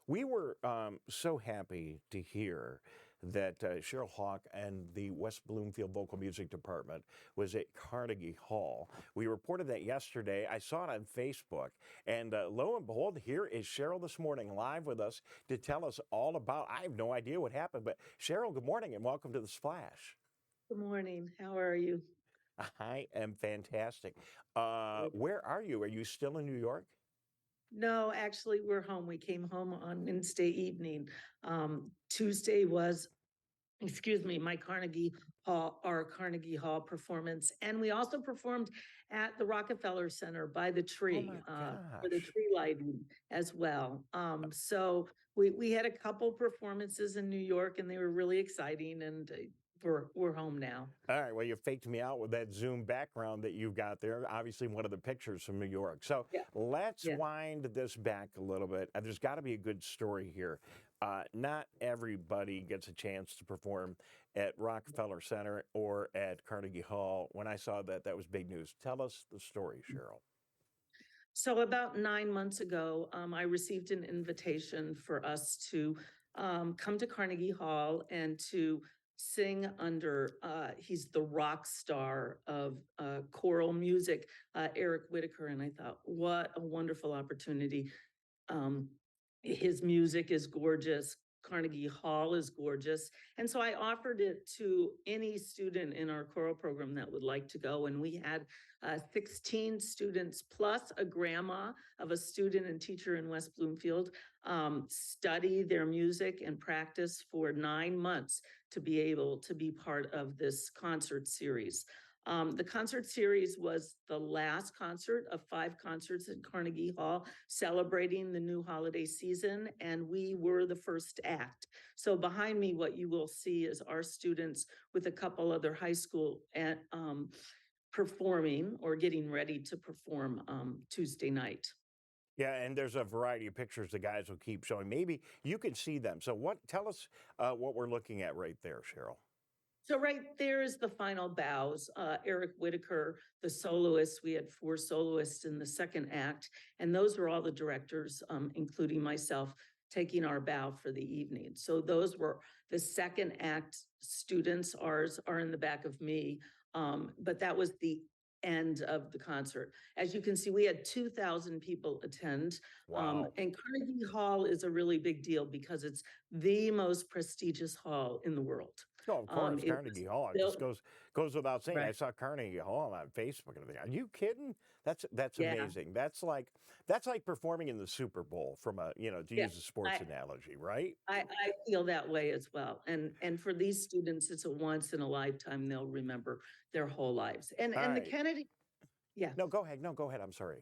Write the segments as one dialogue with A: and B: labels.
A: We were so happy to hear that Sheryl Huak and the West Bloomfield Vocal Music Department was at Carnegie Hall. We reported that yesterday. I saw it on Facebook, and lo and behold, here is Sheryl this morning live with us to tell us all about. I have no idea what happened, but Sheryl, good morning and welcome to the Splash.
B: Good morning. How are you?
A: I am fantastic.
B: Good.
A: Where are you? Are you still in New York?
B: No, actually, we're home. We came home on Wednesday evening. Tuesday was, excuse me, my Carnegie Hall performance. And we also performed at the Rockefeller Center by the
A: Oh
B: tree,
A: my
B: for the
A: gosh.
B: tree lighting as well. So we had a couple performances in New York and they were really exciting and we're home now.
A: All right. Well, you faked me out with that Zoom background that you've got there. Obviously, one of the pictures from New York. So
B: Yeah,
A: let's
B: yeah.
A: wind this back a little bit. There's got to be a good story here. Not everybody gets a chance to perform at Rockefeller Center or at Carnegie Hall. When I saw that, that was big news. Tell us the story, Cheryl.
B: So about 9 months ago, I received an invitation for us to come to Carnegie Hall and to sing under, he's the rock star of choral music, Eric Whitaker. And I thought, what a wonderful opportunity. Um, his music is gorgeous. Carnegie Hall is gorgeous. And so I offered it to any student in our choral program that would like to go. And we had 16 students plus a grandma of a student and teacher in West Bloomfield study their music and practice for 9 months to be able to be part of this concert series. The concert series was the last concert of 5 concerts at Carnegie Hall celebrating the new holiday season, and we were the first act. So behind me, what you will see is our students with a couple other high school at performing or getting ready to perform Tuesday night.
A: Yeah, and there's a variety of pictures the guys will keep showing. Maybe you can see them. So what? Tell us what we're looking at right there, Cheryl.
B: So right there is the final bows. Eric Whitaker, the soloist. We had 4 soloists in the second act, and those were all the directors, including myself, taking our bow for the evening. So those were the second act students. Ours are in the back of me, but that was the end of the concert. As you can see, we had 2,000 people attend,
A: Wow.
B: and Carnegie Hall is a really big deal because it's the most prestigious hall in the world.
A: No, of course,
B: It was
A: Carnegie Hall. It just
B: built
A: goes without saying. I
B: right.
A: saw Carnegie Hall on Facebook and everything. Are you kidding? That's
B: Yeah,
A: amazing. That's like performing in the Super Bowl from a to
B: yeah.
A: use a sports
B: I
A: analogy, right?
B: I feel that way as well. And for these students, it's a once in a lifetime they'll remember their whole lives.
A: All
B: And the
A: right.
B: Kennedy, yeah.
A: No, go ahead. No, go ahead. I'm sorry.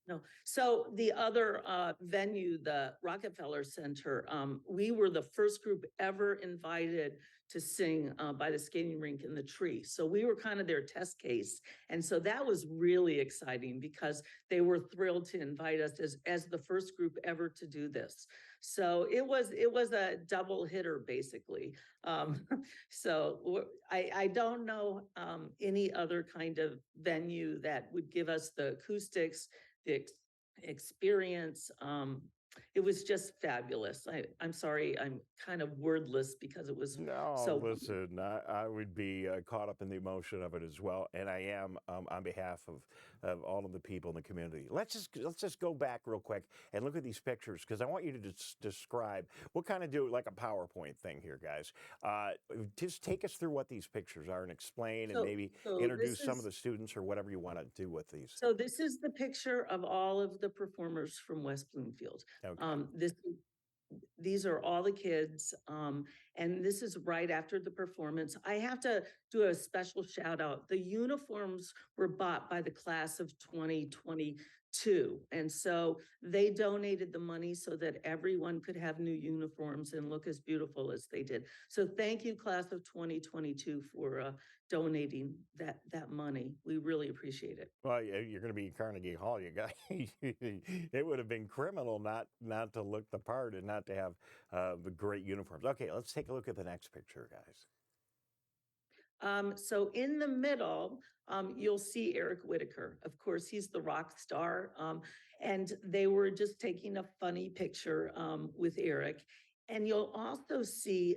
B: No. So the other venue, the Rockefeller Center, we were the first group ever invited to sing by the skating rink in the tree. So we were kind of their test case. And so that was really exciting because they were thrilled to invite us as the first group ever to do this. So it was a double hitter basically. Um, I don't know any other kind of venue that would give us the acoustics, the experience. It was just fabulous. I'm sorry, I'm kind of wordless because it was
A: No,
B: so.
A: listen, I would be caught up in the emotion of it as well, and I am on behalf of all of the people in the community. Let's just go back real quick and look at these pictures because I want you to describe. We'll kind of do like a PowerPoint thing here, guys. Just take us through what these pictures are and explain, and
B: So,
A: maybe
B: so this
A: introduce some of
B: is
A: the students or whatever you want to do with these.
B: so this is the picture of all of the performers from West Bloomfield.
A: Okay.
B: This these are all the kids, and this is right after the performance. I have to do a special shout out. The uniforms were bought by the class of 2022, and so they donated the money so that everyone could have new uniforms and look as beautiful as they did. So thank you, class of 2022, for donating that money. We really appreciate it.
A: Well, you're going to be Carnegie Hall. You got it would have been criminal not to look the part and not to have the great uniforms. Okay, let's take a look at the next picture, guys.
B: So in the middle, you'll see Eric Whitaker. Of course, he's the rock star. And they were just taking a funny picture with Eric. And you'll also see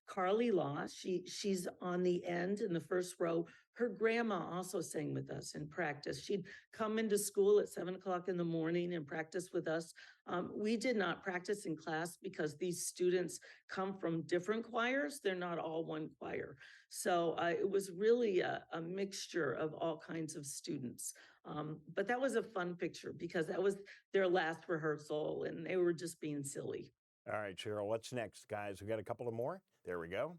B: Carly Law. She's on the end in the first row. Her grandma also sang with us in practice. She'd come into school at 7 o'clock in the morning and practice with us. We did not practice in class because these students come from different choirs. They're not all one choir. So it was really a mixture of all kinds of students. But that was a fun picture because that was their last rehearsal and they were just being silly.
A: All right, Cheryl, what's next, guys? We got a couple of more. There we go.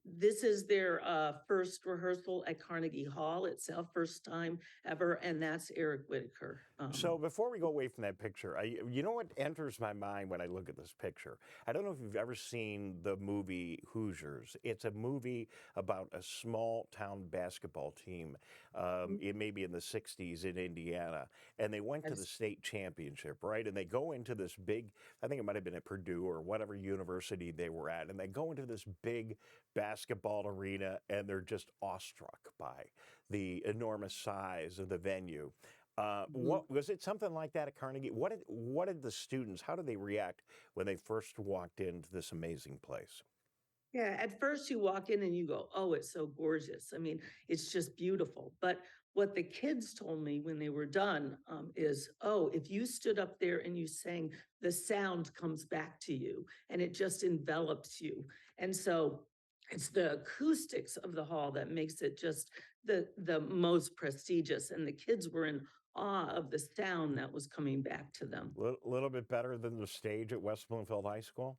B: This is their first rehearsal at Carnegie Hall itself, first time ever, and that's Eric Whitaker.
A: So before we go away from that picture, you know what enters my mind when I look at this picture? I don't know if you've ever seen the movie Hoosiers. It's a movie about a small town basketball team. It may be in the 60s in Indiana, and they went to the state championship, right? And they go into this big, I think it might have been at Purdue or whatever university they were at, and they go into this big basketball arena, and they're just awestruck by the enormous size of the venue. What was it? Something like that at Carnegie? What did the students? How did they react when they first walked into this amazing place?
B: Yeah, at first you walk in and you go, oh, it's so gorgeous. I mean, it's just beautiful. But what the kids told me when they were done is, oh, if you stood up there and you sang, the sound comes back to you and it just envelops you. And so it's the acoustics of the hall that makes it just the most prestigious. And the kids were in awe of the sound that was coming back to them.
A: Little bit better than the stage at West Bloomfield High School.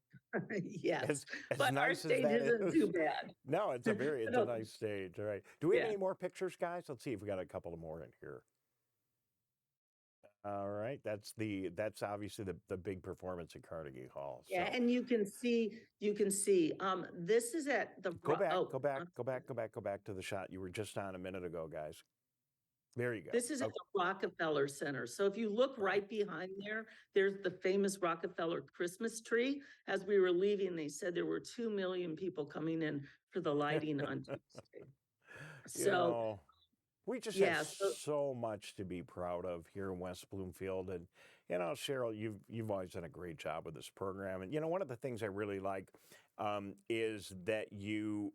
B: Yes,
A: As
B: but our
A: nice as
B: stage
A: that
B: isn't
A: is.
B: too bad.
A: No, it's it's a
B: No,
A: nice stage. All right. Do we have
B: yeah.
A: any more pictures, guys? Let's see if we got a couple of more in here. All right, that's obviously the big performance at Carnegie Hall.
B: Yeah,
A: So
B: and you can see, this is at the
A: go
B: Ro
A: back,
B: oh,
A: go back, go back, go back, go back to the shot you were just on a minute ago, guys. There you go.
B: this is at
A: Oh,
B: the Rockefeller Center. So if you look right behind there, there's the famous Rockefeller Christmas tree. As we were leaving, they said there were 2 million people coming in for the lighting on Tuesday.
A: you
B: So,
A: know, we just have
B: yeah, so
A: so much to be proud of here in West Bloomfield, and Cheryl, you've always done a great job with this program. And one of the things I really like is that you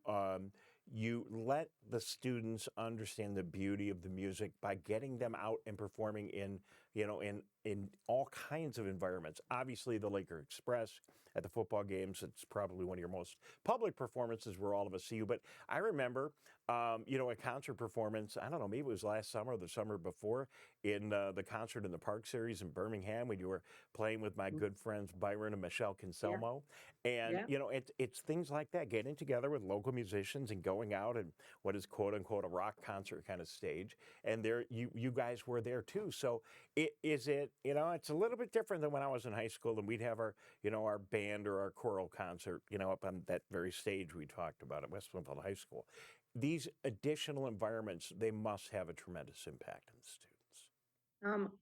A: let the students understand the beauty of the music by getting them out and performing in in all kinds of environments. Obviously, the Laker Express at the football games, it's probably one of your most public performances where all of us see you. But I remember, a concert performance, I don't know, maybe it was last summer or the summer before, in the Concert in the Park series in Birmingham when you were playing with my good friends Byron and Michelle
B: yeah,
A: Kinselmo. And,
B: yeah.
A: it's things like that, getting together with local musicians and going out and what is quote unquote a rock concert kind of stage. And there, you guys were there too. So it's a little bit different than when I was in high school and we'd have our band or our choral concert, up on that very stage we talked about at West Bloomfield High School. These additional environments, they must have a tremendous impact on the students.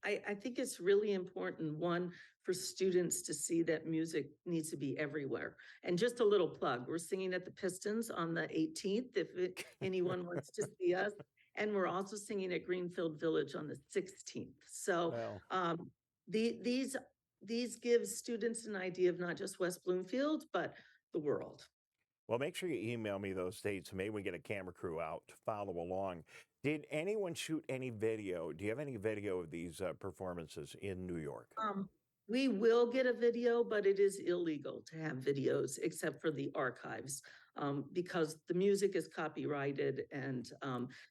B: I think it's really important, one, for students to see that music needs to be everywhere. And just a little plug, we're singing at the Pistons on the 18th, anyone wants to see us. And we're also singing at Greenfield Village on the 16th. So
A: Well,
B: um, the, these give students an idea of not just West Bloomfield, but the world.
A: Well, make sure you email me those dates. Maybe we get a camera crew out to follow along. Did anyone shoot any video? Do you have any video of these performances in New York?
B: We will get a video, but it is illegal to have videos except for the archives because the music is copyrighted and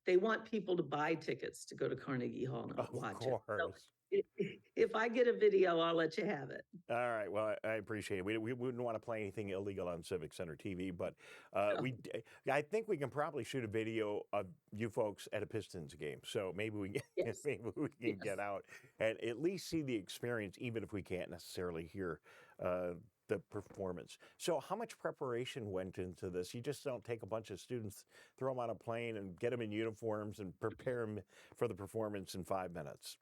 B: they want people to buy tickets to go to Carnegie Hall, not
A: Of
B: watch it. So
A: course.
B: if I get a video, I'll let you have it.
A: All right. Well, I appreciate it. We wouldn't want to play anything illegal on Civic Center TV, but
B: No.
A: I think we can probably shoot a video of you folks at a Pistons game. So maybe we
B: Yes,
A: maybe we can get
B: yes.
A: out and at least see the experience, even if we can't necessarily hear the performance. So how much preparation went into this? You just don't take a bunch of students, throw them on a plane, and get them in uniforms and prepare them for the performance in 5 minutes.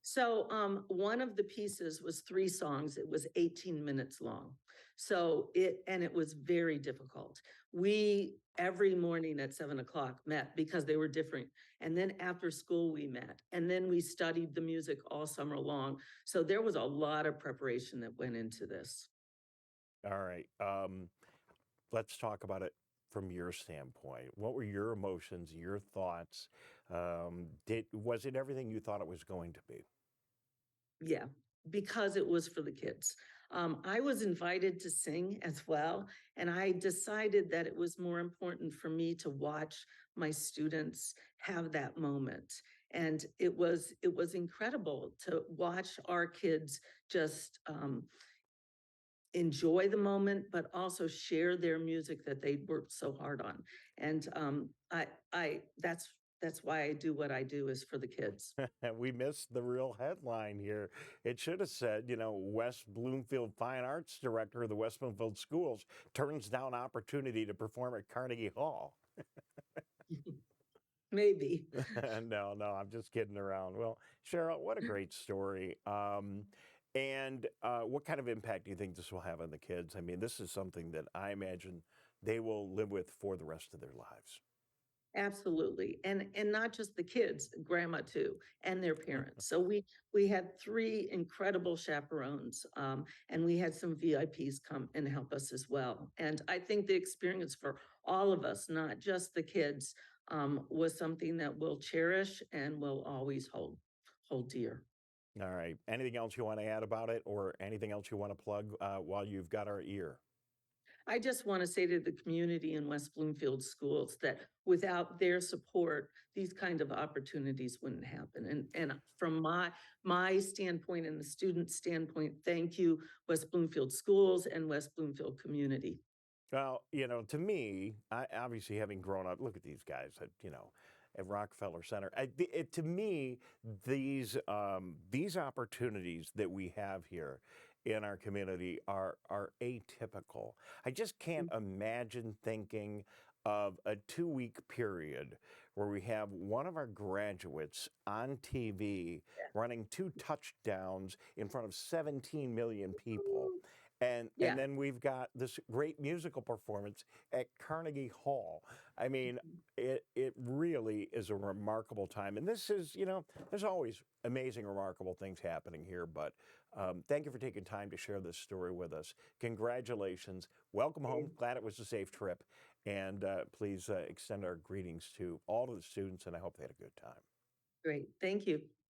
B: So, one of the pieces was 3 songs. It was 18 minutes long. So it was very difficult. We every morning at 7 o'clock met because they were different. And then after school we met. And then we studied the music all summer long. So there was a lot of preparation that went into this.
A: All right. Let's talk about it from your standpoint. What were your emotions, your thoughts? Was it everything you thought it was going to be?
B: Yeah, because it was for the kids. I was invited to sing as well, and I decided that it was more important for me to watch my students have that moment. And it was incredible to watch our kids just enjoy the moment, but also share their music that they worked so hard on. And I that's why I do what I do is for the kids.
A: We missed the real headline here. It should have said, West Bloomfield Fine Arts Director of the West Bloomfield Schools turns down opportunity to perform at Carnegie Hall.
B: Maybe.
A: No, no, I'm just kidding around. Well, Cheryl, what a great story. And what kind of impact do you think this will have on the kids? I mean, this is something that I imagine they will live with for the rest of their lives.
B: Absolutely. And not just the kids, grandma too, and their parents. So we had 3 incredible chaperones, and we had some VIPs come and help us as well. And I think the experience for all of us, not just the kids, was something that we'll cherish and will always hold dear.
A: All right. Anything else you want to add about it or anything else you want to plug while you've got our ear?
B: I just want to say to the community in West Bloomfield schools that without their support, these kind of opportunities wouldn't happen. And from my standpoint and the student standpoint, thank you, West Bloomfield schools and West Bloomfield community.
A: Well, to me, I obviously having grown up, look at these guys at Rockefeller Center. To me, these opportunities that we have here in our community are atypical. I just can't imagine thinking of a 2-week period where we have one of our graduates on TV running 2 touchdowns in front of 17 million people. And
B: Yeah.
A: then we've got this great musical performance at Carnegie Hall. I mean, it really is a remarkable time. And this is, there's always amazing, remarkable things happening here. But thank you for taking time to share this story with us. Congratulations. Welcome home. Glad it was a safe trip. And please extend our greetings to all of the students, and I hope they had a good time.
B: Great. Thank you.